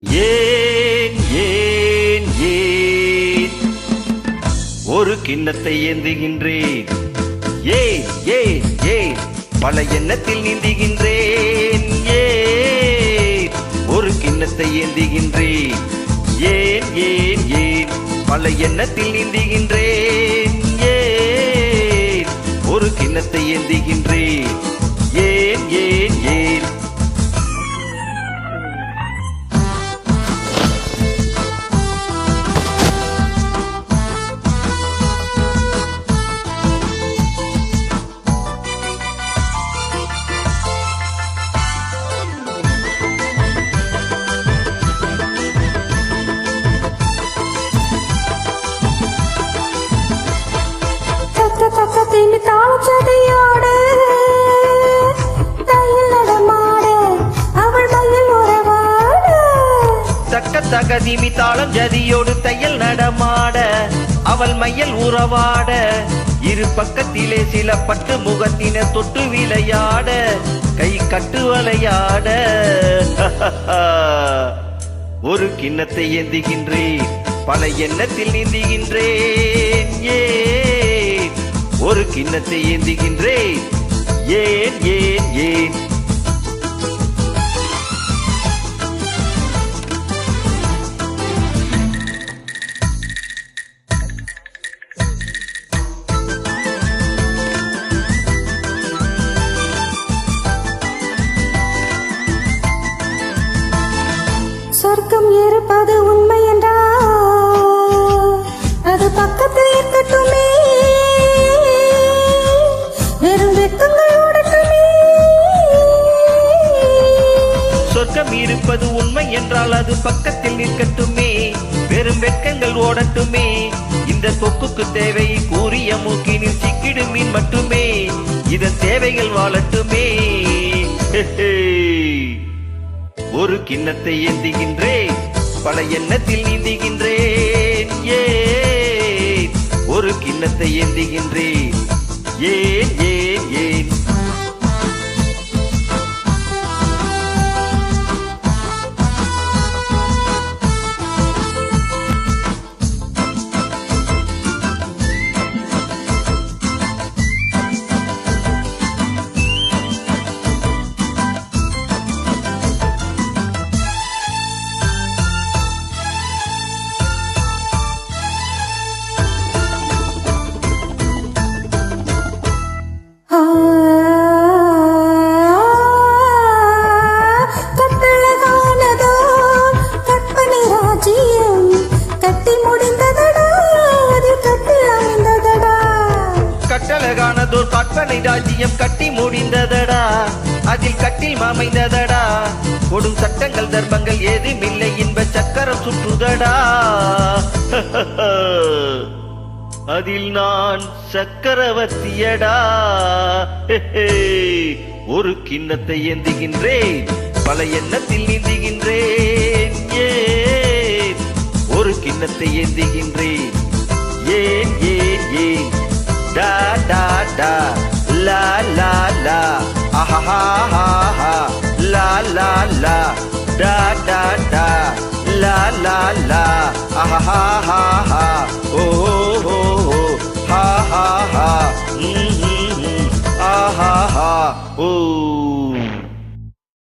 ஏன் ஏன் ஏன் ஒரு கிண்ணத்தை ஏந்துகின்றேன், ஏன் ஏன் ஏன் பல எண்ணத்தில் நீந்துகின்றேன், ஏன் ஒரு கிண்ணத்தை ஏந்துகின்றேன், ஏன் ஏன் ஏன் பல எண்ணத்தில் நீந்துகின்றேன், ஏன் ஒரு கிண்ணத்தை ஏந்துகின்றேன், ஏன் ஏன் ஏன் தகதிமி தாளம் ஜதியோடு தையல் நடமாட அவள் மையல் உறவாட இரு பக்கத்திலே சில பட்டு முகத்தின தொட்டு விளையாட கை கட்டு வளையாட ஒரு கிண்ணத்தை ஏந்துகின்றேன், பல எண்ணத்தில் நீந்துகின்றேன், ஏன் ஒரு கிண்ணத்தை ஏந்துகின்றேன், ஏன் ஏன் ஏன் சொர்க்கம் இருப்பது உண்மை என்றால் அது பக்கத்தில் இருக்கட்டுமே, வெறும் வெட்கங்கள் ஓடட்டுமே. சொர்க்கம் இருப்பது உண்மை என்றால் அது பக்கத்தில் நிற்கட்டுமே, வெறும் வெட்கங்கள் ஓடட்டுமே. இந்த தொக்குக்கு தேவை கூறிய மூக்கினில் சிக்கிடு மீன் மட்டுமே, இதன் தேவைகள் வாழட்டுமே. ஒரு கிண்ணத்தை ஏந்துகின்றேன், பல எண்ணத்தில் நீந்துகின்றேன், ஏன் ஒரு கிண்ணத்தை ஏந்துகின்றேன், ஏன் ஏன் ஏன் கட்டழகானதோர் கற்பனை ராஜ்யம் கட்டி முடிந்ததடா, அதில் கட்டில் அமைந்ததடா, கொடும் சட்டங்கள் தர்மங்கள் ஏதுமில்லை, இன்ப சக்கரம் சுற்றுதடா. அதில் நான் சக்கரவர்த்தியடா. ஒரு கிண்ணத்தை ஏந்துகின்றேன், பல எண்ணத்தில் நீந்துகின்றேன், ஏன் ஒரு கிண்ணத்தை ஏந்துகின்றேன், ஏன் ஏன் ஏன் da da da la la la ah ha ha ha la la la da da da la la la ah ha ha